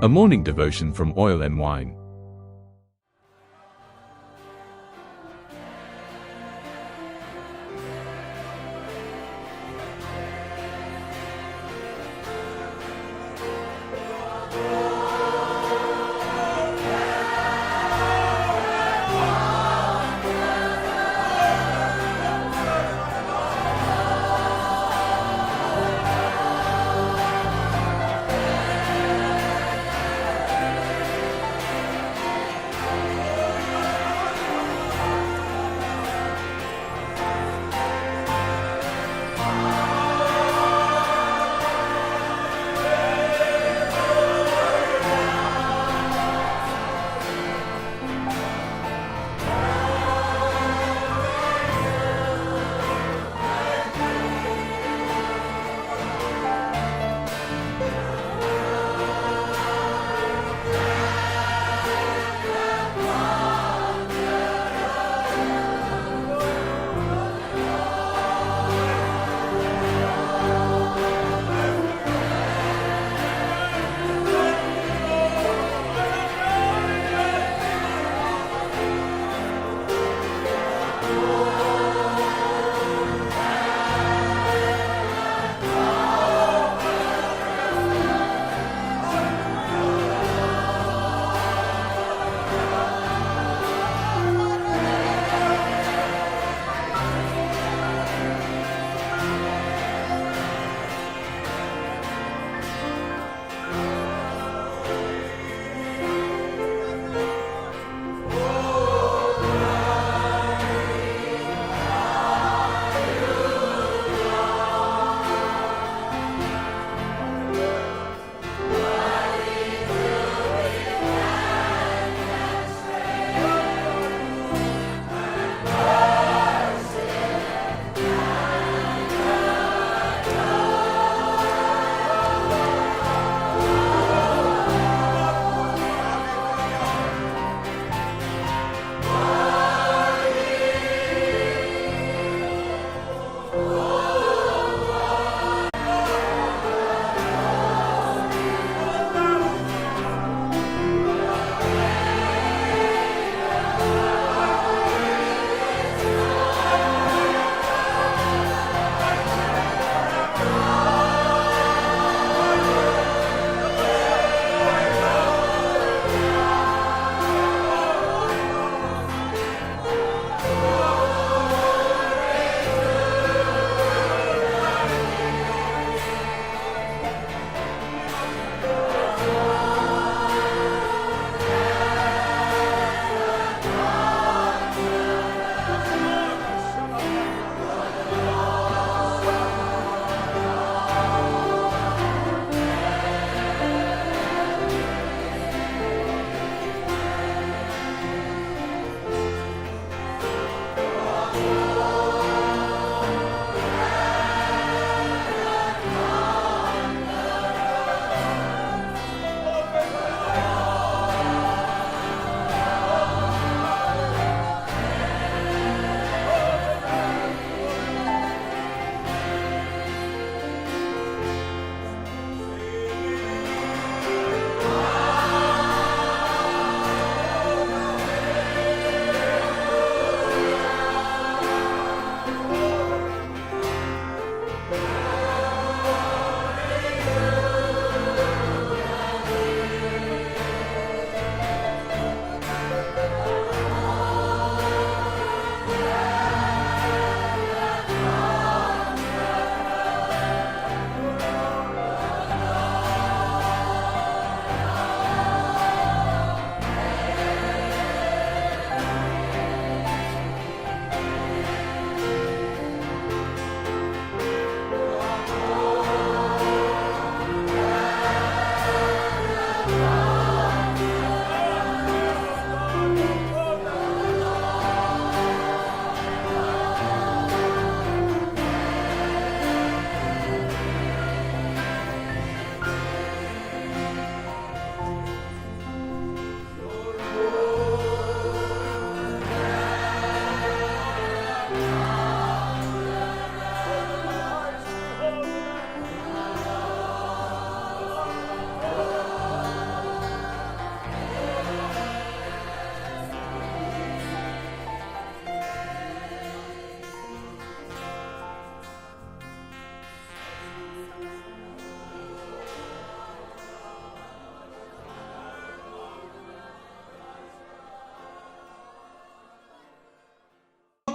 A morning devotion from Oil and Wine.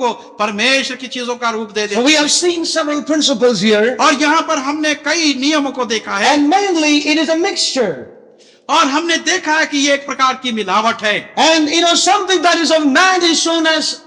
को परमेश्वर की चीजों का रूप दे So they. we have seen several principles here, और यहाँ पर हमने कई नियमों को देखा है and mainly it is a mixture. और हमने देखा है कि ये एक प्रकार की मिलावट है। And something that is of man is shown as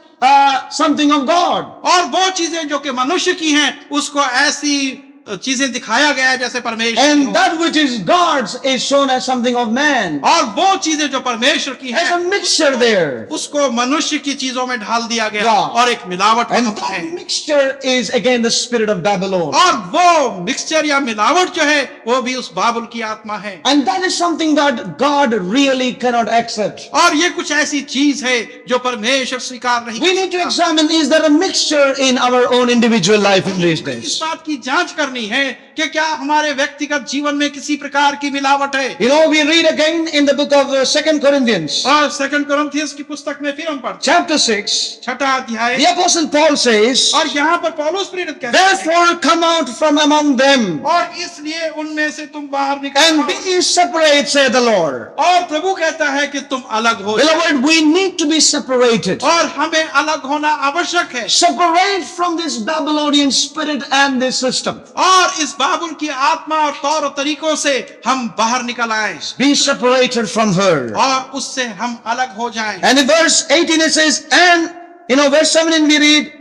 something of God. और वो चीजें जो कि मनुष्य की हैं उसको ऐसी चीजें दिखाया गया है जैसे परमेश्वर की And हो। that which is God's is shown as something of man. और वो चीजें जो परमेश्वर की There's a हैं mixture there. उसको मनुष्य की चीजों में ढाल दिया गया Yeah. और एक मिलावट And होता है। that mixture is again the spirit of Babylon. और वो मिक्सचर या मिलावट जो है वो भी उस बाबुल की आत्मा है। And that is something that God really cannot accept. और ये कुछ ऐसी चीज है जो परमेश्वर स्वीकार नहीं We need to करता। examine, is there a mixture in our own individual life in these इस days? बात की जांच करनी है कि क्या हमारे व्यक्तिगत जीवन में किसी प्रकार की मिलावट है। We read again in the book of 2 Corinthians, और सेकंड कोरिन्थियस की पुस्तक में फिर हम पढ़ते हैं chapter 6, छठा अध्याय। the apostle Paul says, और यहाँ पर पौलुस प्रेरित कहते हैं, therefore come out from among them और इसलिए उनमें से तुम बाहर निकलो and be separate, saith the Lord. और प्रभु कहता है कि तुम अलग हो जाओ। Beloved, we need to be separated. और हमें अलग होना आवश्यक है Separate from this Babylonian spirit and this system. और इस बाबुल की आत्मा और तौर और तरीकों से हम बाहर निकल आए Be separated from her. और उससे हम अलग हो जाएं। And in verse 18 it says, and verse 17 we read,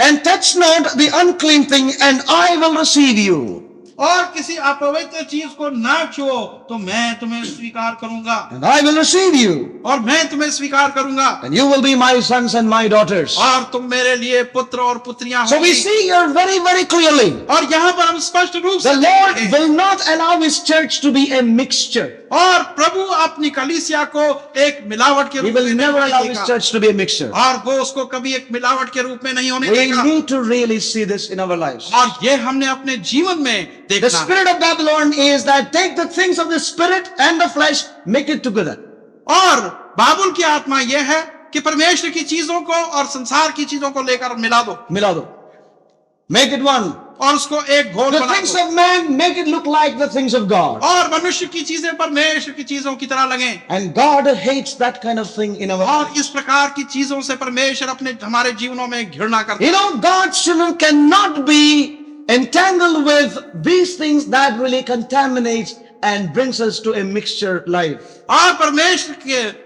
and touch not the unclean thing, and I will receive you. और किसी अपवित्र चीज को ना छुओ तो मैं तुम्हें स्वीकार करूंगा And I will receive you. और मैं तुम्हें स्वीकार करूंगा And you will be my sons and my daughters. और तुम मेरे लिए पुत्र और पुत्रियां So we होंगी। see here very, very clearly, और यहाँ पर हम स्पष्ट रूप से the Lord देखते हैं, will not allow his church to be a mixture. और प्रभु अपनी कलीसिया को एक मिलावट के He रूप will में never नहीं allow his देगा। church to be a mixture. और वो उसको कभी एक मिलावट के रूप में नहीं होने We देगा। need to really see this in our lives. और ये हमने अपने जीवन में The देखना है। spirit of Babylon is that take the things of the spirit and the flesh, make it together. और बाबुल की आत्मा यह है कि परमेश्वर की चीजों को और संसार की चीजों को लेकर मिला दो Mila do. Make it one. और उसको एक घोल The बना things दो of man, make it look like the things of God. और मनुष्य की चीजें परमेश्वर की चीजों की तरह लगें। And God hates that kind of thing in our और life. इस प्रकार की चीजों से परमेश्वर अपने हमारे जीवनों में घृणा करता है। God's children cannot be entangled with these things that really contaminates and brings us to a mixture life. और परमेश्वर के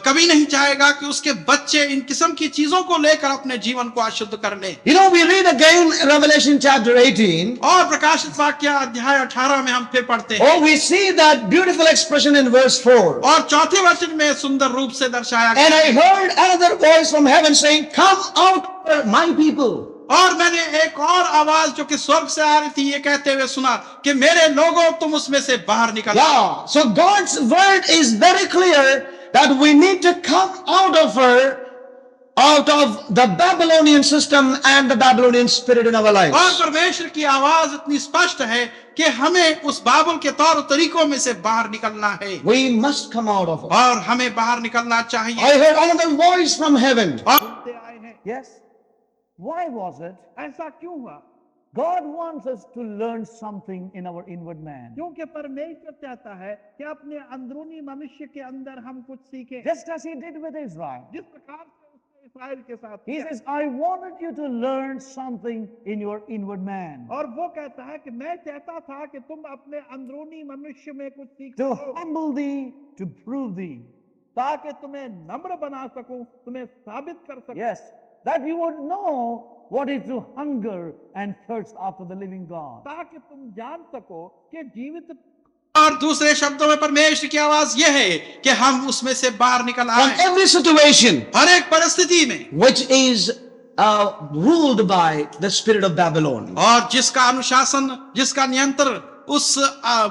कभी नहीं चाहेगा कि उसके बच्चे इन किस्म की चीजों को लेकर अपने जीवन को अशुद्ध कर लें। We read again Revelation chapter 18. और प्रकाशित वाक्य अध्याय 18 में हम फिर पढ़ते हैं Oh, we see that beautiful expression in verse 4. और चौथे वचन में सुंदर रूप से दर्शाया And गया I heard another voice from heaven saying, come out, my people. और मैंने एक और आवाज जो कि स्वर्ग से आ रही थी ये कहते हुए सुना कि मेरे लोगों तुम उसमें से बाहर निकल आओ। Yeah, so God's word is very clear that we need to come out of her, out of the Babylonian system and the Babylonian spirit in our और lives. परमेश्वर की आवाज इतनी स्पष्ट है कि हमें उस बाबुल के तौर तरीकों में से बाहर निकलना है We must come out of her. और हमें बाहर निकलना चाहिए। I heard another voice from heaven. और Yes. Why was it? ऐसा क्यों हुआ? God wants us to learn something in our inward man. क्योंकि परमेश्वर चाहता है कि अपने अंदरूनी मनुष्य के अंदर हम कुछ सीखें, Just as he did with Israel. जिस प्रकार से उसने इस्राएल के साथ He किया। says, I wanted you to learn something in your inward man. और वो कहता है कि मैं चाहता था कि तुम अपने अंदरूनी मनुष्य में कुछ सीख To सको, humble thee, to prove thee. ताकि तुम्हें नम्र बना सकूं, तुम्हें साबित कर सकूं। Yes. That you would know what is to hunger and thirst after the living God. ताकि तुम जान सको कि जीवित। और दूसरे शब्दों में परमेश्वर की आवाज यह है कि हम उसमें से बाहर निकल From आए every situation हर एक परिस्थिति में, which is ruled by the spirit of Babylon. और जिसका अनुशासन, जिसका नियंत्रण उस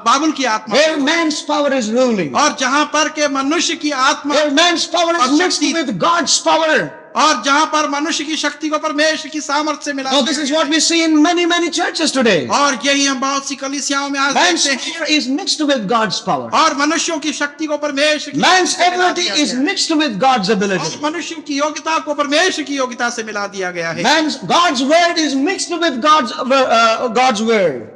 बाबुल की आत्मा, Where man's power is ruling. और जहां पर के मनुष्य की आत्मा, Where man's power is mixed with God's power. और जहां पर मनुष्य की शक्ति को परमेश्वर की सामर्थ्य से मिला। Now this is what we see in many, many churches today. और यही हम बहुत सी कलीसियाओं में आज Man's देखते हैं। power is mixed with God's power. और मनुष्यों की शक्ति को परमेश्वर की Man's शक्ति से मिला ability दिया is गया है। mixed with God's और ability. मनुष्यों की योग्यता को परमेश्वर की योग्यता से मिला दिया गया है। God's word is mixed with God's word.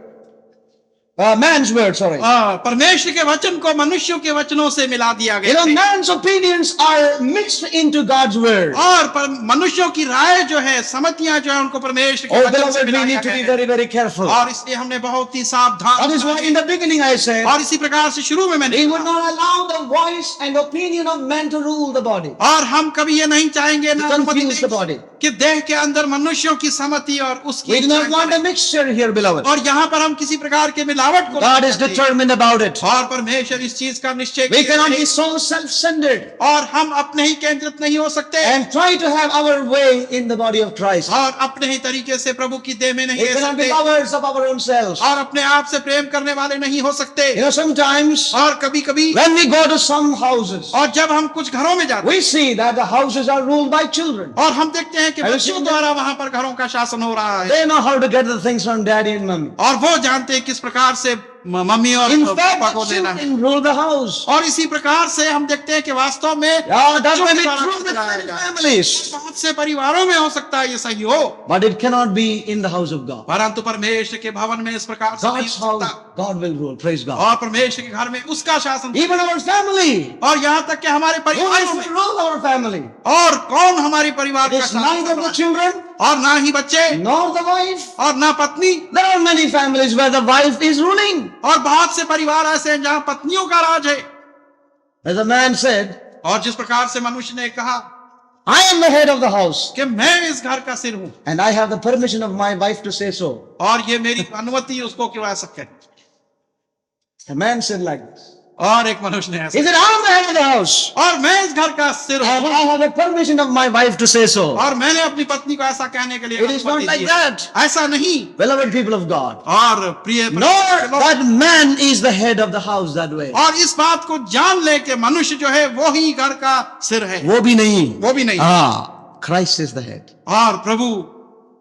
man's word, sorry. परमेश्वर के वचन को मनुष्यों के वचनों से मिला दिया You know, गया है। man's opinions are mixed into God's word. और मनुष्यों की राय जो है, सम्मतियां जो है, उनको परमेश्वर के Oh, वचन से beloved, we मिलाया need to गया be है। very, very careful. और इसलिए हमने बहुत ही सावधान That is why in the beginning I said, और इसी प्रकार से शुरू में मैंने we would कहा, not allow the voice and opinion of men to rule the body. और हम कभी ये नहीं चाहेंगे, To ना अनुमति confuse the देंगे body. कि देह के अंदर मनुष्यों की सम्मति और उसकी We do not इच्छाएं want a mixture here, beloved. और यहाँ पर हम किसी प्रकार के मिलावट को God नहीं is चाहते। determined about it. और परमेश्वर इस चीज का निश्चय We किए cannot हुए be हैं। so self-centered और हम अपने ही केंद्रित नहीं हो सकते and try to have our way in the body of Christ. और अपने ही तरीके से प्रभु की देह में नहीं We रह cannot be सकते lovers of our own selves. और अपने आप से प्रेम करने वाले नहीं हो सकते। You know, sometimes और कभी कभी when we go to some houses, और जब हम कुछ घरों में जाते we see that the houses are ruled by children. हैं और हम देखते हैं कि Have you बच्चों seen द्वारा वहां पर घरों का शासन हो रहा है They know how to get the things from daddy and mommy. और वो जानते हैं किस प्रकार से मम्मी और In पापा fact, को the देना है। children rule the house. और इसी प्रकार से हम देखते हैं कि वास्तव में Yeah, that may be द्वारा true with चलाया many जाए। families. बहुत से परिवारों में हो सकता है ये सही हो, But it cannot be in the house of God. परंतु परमेश्वर के भवन में इस प्रकार से नहीं God's हो house, सकता। God will rule. Praise God. और परमेश्वर के घर में उसका शासन, Even our family. और यहाँ तक कि हमारे Who परिवार is में, to rule our family? और कौन हमारे परिवार It का is शासन neither कर the रहा children है? और ना ही बच्चे nor the wife. और ना पत्नी। There are many families where the wife is ruling. और बहुत से परिवार ऐसे हैं जहाँ पत्नियों का राज है। As a man said, और जिस प्रकार से मनुष्य ने कहा I am the head of the house कि मैं इस घर का सिर हूँ and I have the permission of my wife to say so. और ये मेरी अनुमति उसको क्यों ऐसा कहे। A man said like this. और एक मनुष्य ने ऐसा He said, I am the head of the house और मैं इस घर का सिर and हूँ I have the permission of my wife to say so. और मैंने अपनी पत्नी को ऐसा कहने के लिए It is not अनुमति like दी है। that. ऐसा नहीं। Beloved people of God. और प्रिय Nor that man is the head of the house that way. और इस बात को जान ले कि मनुष्य जो है वो ही घर का सिर है, वो भी नहीं. वो भी नहीं। Christ is the head. और प्रभु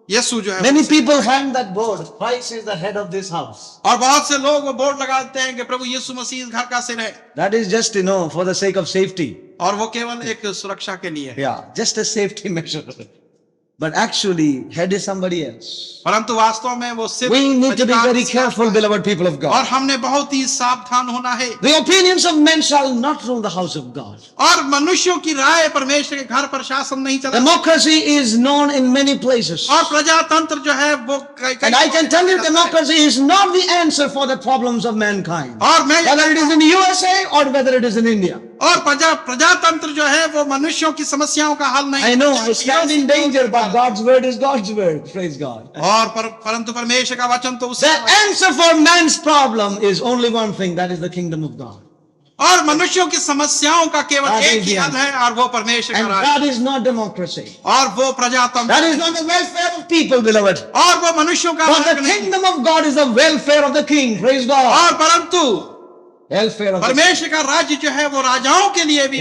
यीशु जो है Many people hang that board. Christ is the head of this house. और बहुत से लोग वो बोर्ड लगाते हैं कि प्रभु यीशु मसीह इस घर का सिर है, That is just, for the sake of safety. और वो केवल एक सुरक्षा के लिए है। Yeah, just a safety measure. But actually, head is somebody else. परंतु वास्तव में वो सिर्फ We need to be अधिकार very से careful, आता है। beloved people of और God. हमने बहुत ही सावधान होना है। The opinions of men shall not rule the house of God. और मनुष्यों की राय परमेश्वर के घर पर शासन नहीं चला। Democracy is known in many places. और प्रजातंत्र जो है वो And I can tell you, democracy is not the answer for the problems of mankind. और मैं Whether it is in USA or whether it is in India. और प्रजातंत्र जो है वो मनुष्यों की समस्याओं का हल नहीं। I know I stand in danger, but God's word is God's word. Praise God. और परंतु परमेश्वर का वचन तो The उससे answer for man's problem is only one thing, that is the kingdom of God. और मनुष्यों की समस्याओं का केवल That एक is ही the हल है और वो परमेश्वर And का राज that is not democracy. और वो प्रजातंत्र That is not the welfare of people, beloved. और वो मनुष्यों का But मार्ग the नहीं। kingdom of God is the welfare of the king. Praise God. और परंतु Welfare of the परमेश्वर का राज्य जो है वो राजाओं के लिए भी,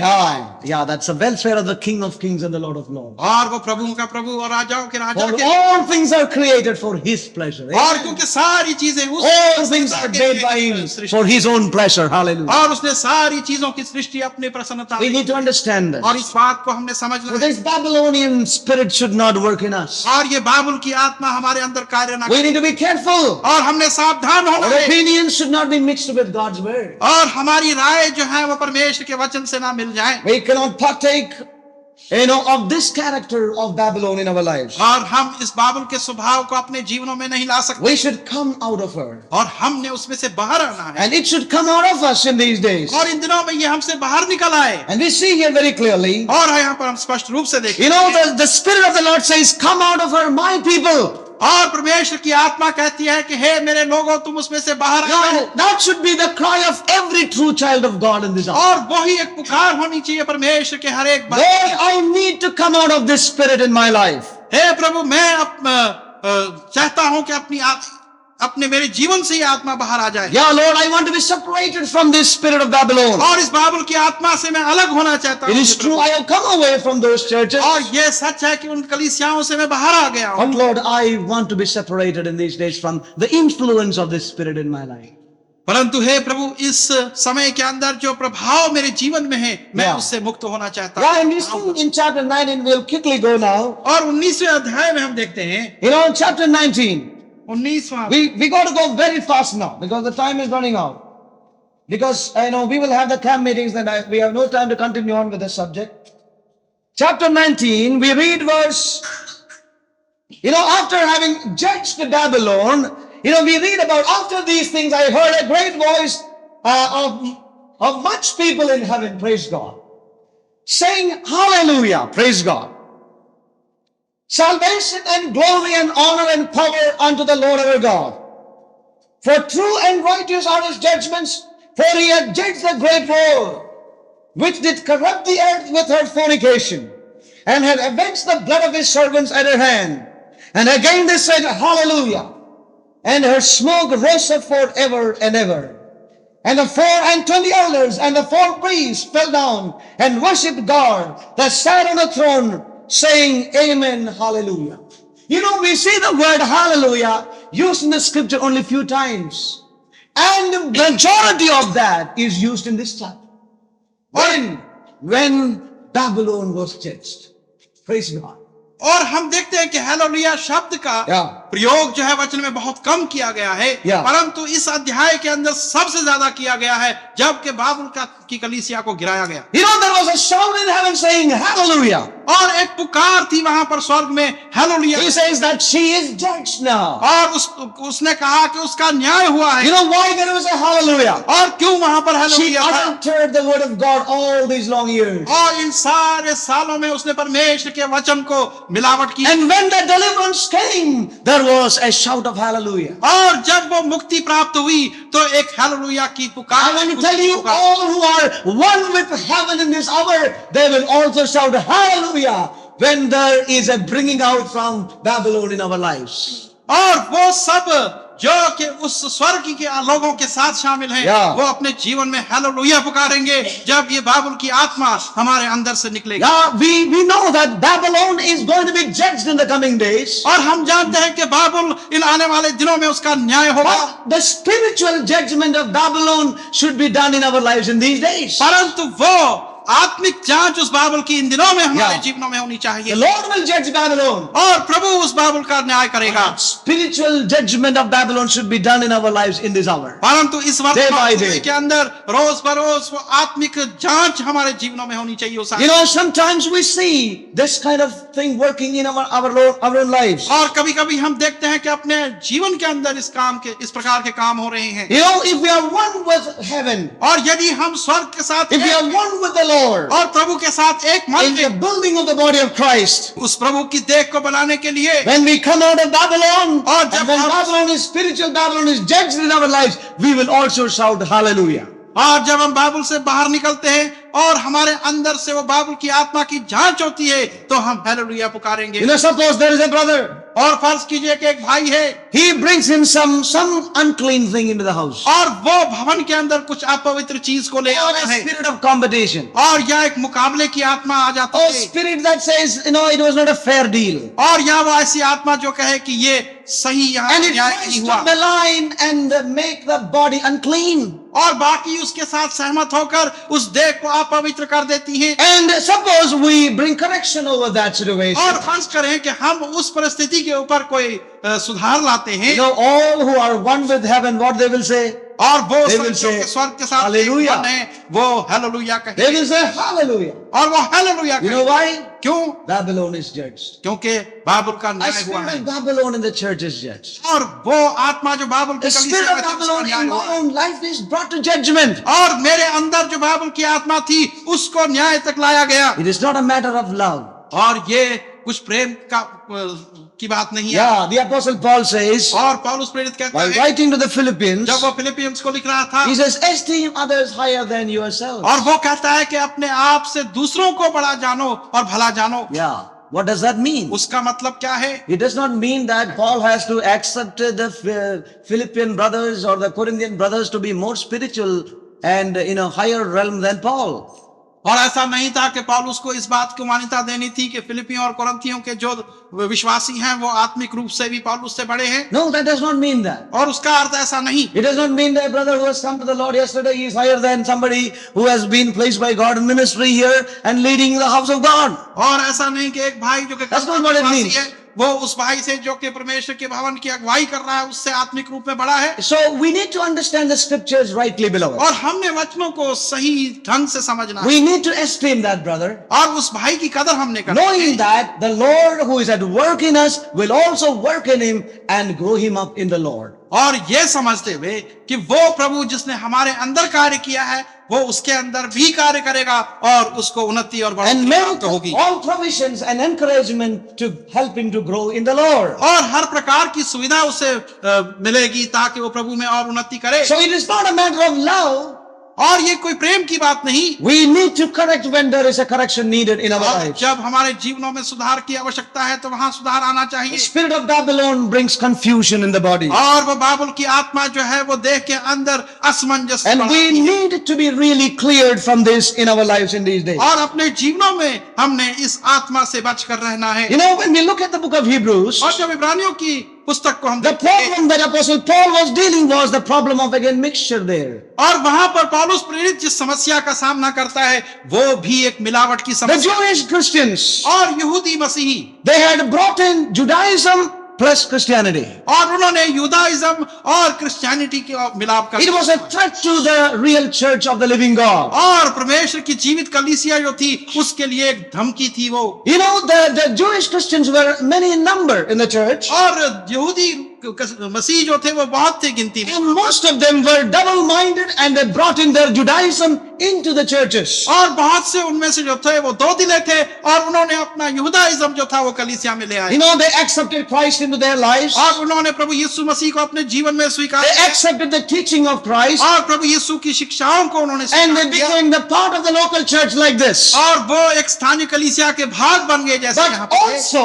Yeah, that's the welfare of the King of Kings and the Lord of Lords. और वो प्रभुओं का प्रभु और राजाओं के राजा For के, all things are created for His pleasure. और क्योंकि सारी चीजें All things are made by Him for His own pleasure. Hallelujah. और उसने सारी चीजों की सृष्टि अपनी प्रसन्नता We में, need to understand this. और इस बात को हमने समझना So है। this Babylonian spirit should not work in us. और ये बाबुल की आत्मा हमारे अंदर कार्य न We करे, need to be careful. और हमने सावधान होना Our है, opinions should not be mixed with God's word. और हमारी राय जो है वो परमेश्वर के वचन से ना मिल जाए। We cannot partake, of this character of Babylon in our lives. और हम इस बाबुल के स्वभाव को अपने जीवनों में नहीं ला सकते, We should come out of her. और हमने उसमें से बाहर आना है, And it should come out of us in these days. और इन दिनों में ये हमसे बाहर निकल आए। And we see here very clearly, और यहाँ पर हम स्पष्ट रूप से देखें, the Spirit of the Lord says, come out of her, my people. और परमेश्वर की आत्मा कहती है कि हे मेरे लोगों तुम उसमें से बाहर आ जाओ। Now, that should be the cry of every true child of God in this hour. और वही एक पुकार होनी चाहिए परमेश्वर के हर एक Lord, I need to come out of this spirit in my life. हे प्रभु मैं चाहता हूं कि अपने मेरे जीवन से ही आत्मा बाहर आ जाए। Yeah, Lord, I want to be separated from this spirit of Babylon. और इस बाबुल की आत्मा से मैं अलग होना चाहता It हूं। is true, I have come away from those churches. और ये सच है कि उन कलीसियाओं से मैं बाहर आ गया हूं। But Lord, I want to be separated in these days from the influence of this spirit in my life. परंतु हे प्रभु इस समय के अंदर जो प्रभाव मेरे जीवन में है मैं Yeah. उससे मुक्त होना चाहता Yeah, and we हूं। see in chapter 19, we'll quickly go now. और 19वें अध्याय में हम देखते हैं, Chapter 19. 19वां We got to go very fast now because the time is running out. Because we will have the camp meetings and we have no time to continue on with the subject. Chapter 19, we read verse, after having judged Babylon, we read about after these things I heard a great voice of much people in heaven, praise God, saying hallelujah, praise God. Salvation and glory and honor and power unto the Lord our God. For true and righteous are his judgments, for he hath judged the great war, which did corrupt the earth with her fornication, and had avenged the blood of his servants at her hand. And again they said, hallelujah. And her smoke rose up forever and ever. And the 24 elders and the 4 priests fell down and worshipped God that sat on the throne, saying, amen, hallelujah. We see the word hallelujah used in the scripture only a few times. And the majority of that is used in this chapter. When Babylon was judged. Praise God. और हम देखते हैं कि hallelujah शब्द का प्रयोग जो है वचन में बहुत कम किया गया है, परंतु इस अध्याय के अंदर सबसे ज्यादा किया गया है जबकि बाबुल की कलीसिया को गिराया गया. There was a shout in heaven saying hallelujah. और एक पुकार थी वहां पर स्वर्ग में hallelujah. He says that she is judged now. और उसने कहा कि उसका न्याय हुआ है. Why there was a hallelujah? और क्यों वहां पर हालेलुया था? She uttered the word of God all these long years. और इन सारे सालों में उसने परमेश्वर के वचन को मिलावट की. And when the deliverance came, there was a shout of hallelujah. और जब वो मुक्ति प्राप्त हुई तो एक हालेलुया की पुकार. I want to tell you, all who are one with heaven in this hour, they will also shout hallelujah when there is a bringing out from Babylon in our lives. और वो सब जो कि उस स्वर्ग के लोगों के साथ शामिल हैं, वो अपने जीवन में हालेलुया पुकारेंगे जब ये बाबुल की आत्मा हमारे अंदर से निकलेगी. We know that Babylon is going to be judged in the coming days. और हम जानते हैं कि बाबुल इन आने वाले दिनों में उसका न्याय होगा. The spiritual judgment of Babylon should be done in our lives in these days. परंतु वो आत्मिक जांच उस बाबुल की इन दिनों में हमारे जीवनों में होनी चाहिए. The Lord will judge Babylon. और प्रभु उस बाबुल का न्याय करेगा. Spiritual judgment of Babylon should be done in our lives in this hour. परंतु इस वक्त के अंदर रोज बरोज वो आत्मिक जांच हमारे जीवनों में होनी चाहिए. Sometimes we see this kind of thing working in our own lives. और कभी-कभी हम देखते हैं कि अपने जीवन के अंदर इस प्रकार के काम हो रहे हैं. If we are one with heaven, और यदि हम स्वर्ग के साथ, if we are one with the Lord, और प्रभु के साथ एक मन in the building of the body of Christ, उस प्रभु की देह को बनाने के लिए, when we come out of Babylon, और and when Babylon is spiritual, Babylon is judged in our lives, we will also shout hallelujah. और जब हम बाबुल से बाहर निकलते हैं और हमारे अंदर से वो बाबुल की आत्मा की जांच होती है तो हम hallelujah पुकारेंगे. Suppose there is a brother, और फर्ज कीजिए कि एक भाई है, he brings in some unclean thing into the house, और वो भवन के अंदर कुछ अपवित्र चीज को ले आता है, spirit of competition, और यह एक मुकाबले की आत्मा आ जाती है, spirit that says it was not a fair deal, और यहाँ वो ऐसी आत्मा जो कहे कि ये सही यहाँ न्याय नहीं हुआ, and it tries to malign and make the body unclean, और बाकी उसके साथ सहमत होकर उस देह को अपवित्र कर देती हैं. And suppose we bring correction over that situation, और फर्ज करें कि हम उस परिस्थिति के ऊपर कोई सुधार लाते हैं. all who are one with heaven, what they will say? और वो स्वर्ग के साथ हालेलुया, वो हालेलुया कहेंगे. They will say hallelujah. और वो हालेलुया कहेंगे. Why? क्यों? Babylon is judged. क्योंकि बाबुल का न्याय हुआ है. Babylon in the church is judged. और वो आत्मा जो बाबुल की The spirit of Babylon in my own life is brought to judgment. और मेरे अंदर जो बाबुल की आत्मा थी उसको न्याय तक लाया गया. It is not a matter of love. और ये कुछ प्रेम की बात नहीं है. The apostle Paul says, और पौलुस प्रेरित कहता while है, writing to the Philippians, जब वो फिलिपियंस को लिख रहा था, he says, esteem others higher than yourself. और वो कहता है कि अपने आप से दूसरों को बड़ा जानो और भला जानो. What does that mean? उसका मतलब क्या है? It does not mean that Paul has to accept the Philippian brothers or the Corinthian brothers to be more spiritual and in a higher realm than Paul. और ऐसा नहीं था कि पौलुस को इस बात को मान्यता देनी थी कि फिलिपियों और कोरिन्थियों के जो विश्वासी हैं वो आत्मिक रूप से भी पौलुस से बड़े हैं. No, that does not mean that. और उसका अर्थ ऐसा नहीं. It does not mean that a brother who has come to the Lord yesterday is higher than somebody who has been placed by God in ministry here and leading the house of God. और ऐसा नहीं कि एक भाई जो That's not what it means. वो उस भाई से जो कि परमेश्वर के भवन की अगुवाई कर रहा है उससे आत्मिक रूप में बड़ा है। So we need to understand the scriptures rightly, beloved. और हमने वचनों को सही ढंग से समझना है We need to esteem that, brother. और उस भाई की कदर हमने करनी है, Knowing that the Lord who is at work in us will also work in him and grow him up in the Lord. और ये समझते हुए कि वो प्रभु जिसने हमारे अंदर कार्य किया है वो उसके अंदर भी कार्य करेगा और उसको उन्नति और And बढ़ोतरी make प्राप्त होगी all provisions and encouragement to help him to grow in the Lord. और हर प्रकार की सुविधा उसे मिलेगी ताकि वो प्रभु में और उन्नति करे। So it is not a matter of love. और ये कोई प्रेम की बात नहीं, We need to correct when there is a correction needed in our और lives. जब हमारे जीवनों में सुधार की आवश्यकता है तो वहां सुधार आना The चाहिए। spirit of Babylon brings confusion in the body. और वो बाबुल की आत्मा जो है वो देह के अंदर असमंजस And we बढ़ाती है। need to be really cleared from this in our lives in these days. और अपने जीवनों में हमने इस आत्मा से बचकर रहना है। You know, when we look at the book of Hebrews, और जब इब्रानियों की पुस्तक को हम the देखते हैं problem that Apostle Paul was dealing was the problem of again mixture there. और वहां पर पौलुस प्रेरित जिस समस्या का सामना करता है वो भी एक मिलावट की The समस्या Jewish Christians, और यहूदी मसीही they had brought in Judaism plus Christianity. और उन्होंने यूदाइज्म और क्रिश्चियनिटी के मिलाप कर It was a threat to the real church of the living God. और परमेश्वर की जीवित कलीसिया जो थी उसके लिए एक धमकी थी वो। You know, the Jewish Christians were many in number in the church. और यहूदी मसीह जो थे वो बहुत थे गिनती में, And most of them were double-minded and they brought in their Judaism into the churches. और बहुत से उनमें से जो थे वो दो दिले थे और उन्होंने अपना यहूदाइज्म जो था वो कलीसिया में ले आए You know, they accepted Christ into their lives. और उन्होंने प्रभु यीशु मसीह को अपने जीवन में स्वीकार They किया accepted the teaching of Christ. और प्रभु यीशु की शिक्षाओं को उन्होंने And they स्वीकार किया became the part of the local church like this. और वो एक स्थानीय कलीसिया के भाग बन गए जैसे यहाँ But पर थे। also,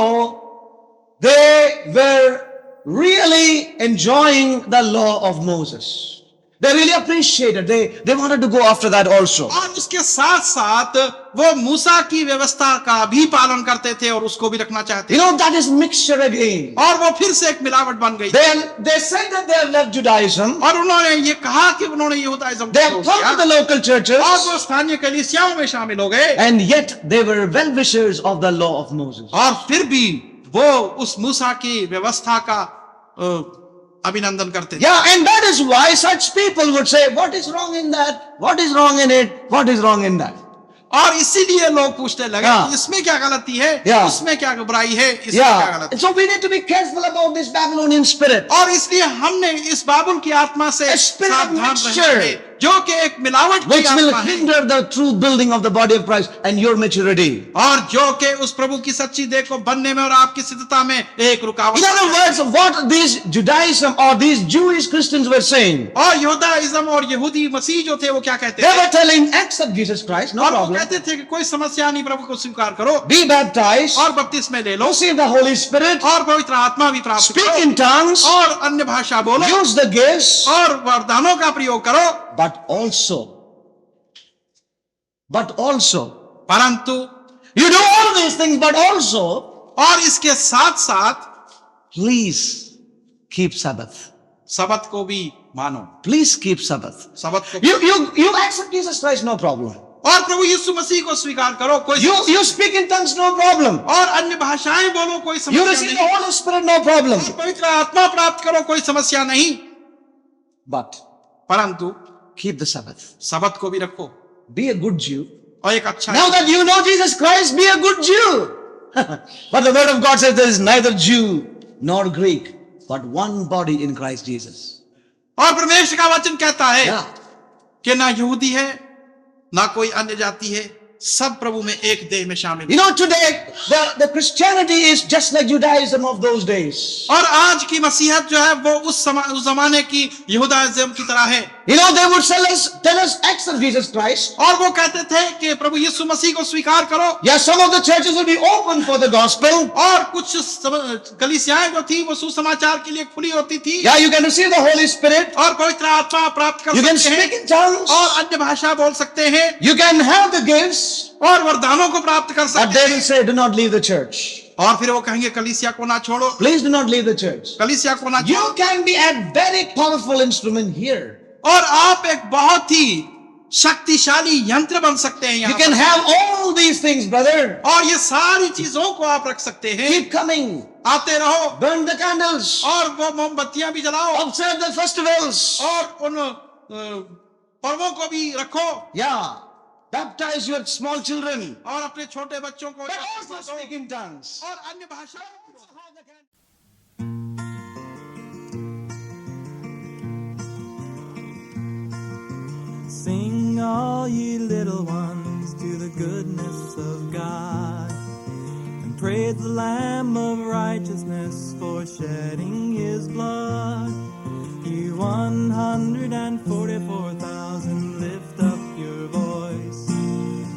they were really enjoying the law of Moses. They really appreciated. They wanted to go after that also. और उसके साथ साथ वो मूसा की व्यवस्था का भी पालन करते थे और उसको भी रखना चाहते You थे know, that is mixture again. और वो फिर से एक मिलावट बन गई They said that they have left Judaism. और उन्होंने ये कहा कि उन्होंने यहूदाइज्म They छोड़ have come दिया to the local churches. और वो स्थानीय कलीसियाओं में शामिल हो गए And yet they were well-wishers of the law of Moses. और फिर भी वो उस मूसा की व्यवस्था का अभिनंदन करते थे। Yeah, and that is why such people would say, what is wrong in that? What is wrong in it? What is wrong in that? और इसीलिए लोग पूछने लगे Yeah. कि इसमें क्या गलती है, Yeah. उसमें क्या बुराई है, इसमें क्या Yeah. गलती So we need to be careful about this Babylonian spirit. है। और इसलिए हमने इस बाबुल की आत्मा से A spirit of सावधान mixture. रहना है, जो कि एक मिलावट की Which will आत्मा है hinder the true building of the body of Christ and your maturity. और जो कि उस प्रभु की सच्ची देह को बनने में और आपकी सिद्धता में एक रुकावट In other words, what these Judaism or these Jewish Christians were saying, और यहूदाइज्म और यहूदी मसीह जो थे वो क्या कहते they थे were telling, accept Jesus Christ, no और वो problem. कहते थे कि कोई समस्या नहीं, प्रभु को स्वीकार करो Be baptized, और बपतिस्मे ले लो receive the Holy Spirit, और पवित्र आत्मा भी प्राप्त speak करो in tongues, और अन्य भाषा बोलो use the gifts, और वरदानों का प्रयोग करो। but also, परंतु you do all these things, but also, और इसके साथ साथ please keep Sabbath. सबत को भी मानो, Please keep Sabbath. सबत को You accept Jesus Christ, no problem. और प्रभु यीशु मसीह को स्वीकार करो, कोई You speak in tongues, no problem. और अन्य भाषाएं बोलो, कोई You समस्या receive the नहीं, Holy Spirit, no problem. और पवित्र आत्मा प्राप्त करो, कोई समस्या नहीं, But परंतु keep the Sabbath. सबत को भी रखो Be a good Jew. और एक अच्छा Now that you know Jesus Christ, be a good Jew. But the word of God says there is neither Jew nor Greek, but one body in Christ Jesus. और परमेश्वर का वचन कहता है Yeah. कि ना यहूदी है ना कोई अन्य जाति है, सब प्रभु में एक देह में शामिल You know, today, the Christianity is just like Judaism of those days. और आज की मसीहत जो है वो उस जमाने की यहूदाइज्म की तरह है। You know, they would tell us, accept Jesus Christ. और वो कहते थे कि प्रभु यीशु मसीह को स्वीकार करो Yeah, some of the churches will be open for the gospel. और कुछ कलीसियाएं जो थी वो सुसमाचार के लिए खुली होती थी Yeah, you can receive the Holy Spirit. और पवित्र आत्मा प्राप्त कर You can सकते speak हैं in tongues. और अन्य भाषा बोल सकते हैं You can have the gifts. और वरदानों को प्राप्त कर But सकते they हैं will say, do not leave the church. और फिर वो कहेंगे कलीसिया को ना छोड़ो, Please do not leave the church. कलीसिया को ना छोड़ो। You can be a very powerful instrument here. और आप एक बहुत ही शक्तिशाली यंत्र बन सकते हैं You यहाँ can पर। have all all these things, brother. और ये सारी चीजों को आप रख सकते हैं. Keep coming. आते रहो Burn the candles. और वो मोमबत्तियां भी जलाओ Observe the festivals. और उन पर्वों को भी रखो. Yeah. Baptize your small children. और अपने छोटे बच्चों को But also speak in tongues. और अन्य भाषा. Sing, all ye little ones, to the goodness of God, and praise the Lamb of righteousness for shedding his blood. You 144,000, lift up your voice.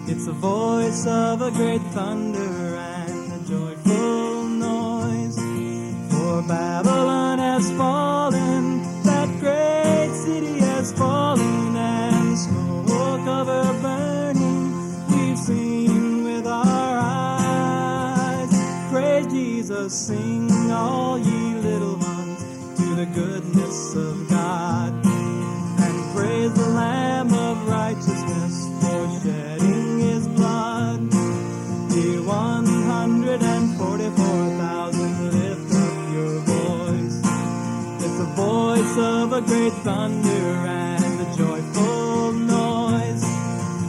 It's the voice of a great thunder and a joyful noise. For Babylon has fallen, that great city has fallen, and smoke of her burning we've seen with our eyes. Praise Jesus, sing, all ye little ones, to the goodness of God, and praise the Lamb of righteousness for shedding his blood. Ye 144,000, lift up your voice. It's the voice of a great thunder and a joyful noise.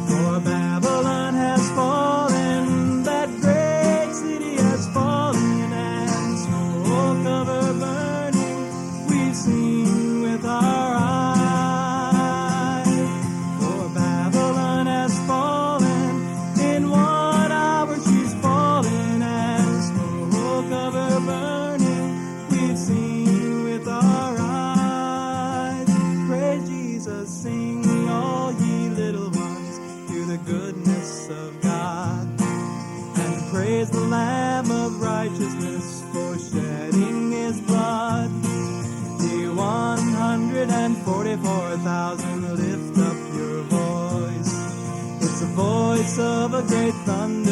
For Babylon has fallen, that great city has fallen, and smoke of her burning we've seen with our eyes. For Babylon has fallen, in 1 hour she's fallen, and smoke of her burning we've seen with our eyes. Praise Jesus, sing, all ye little ones, to the goodness of God, and praise the Lamb of righteousness for shedding his blood. Ye 144,000, lift up your voice. It's the voice of a great thunder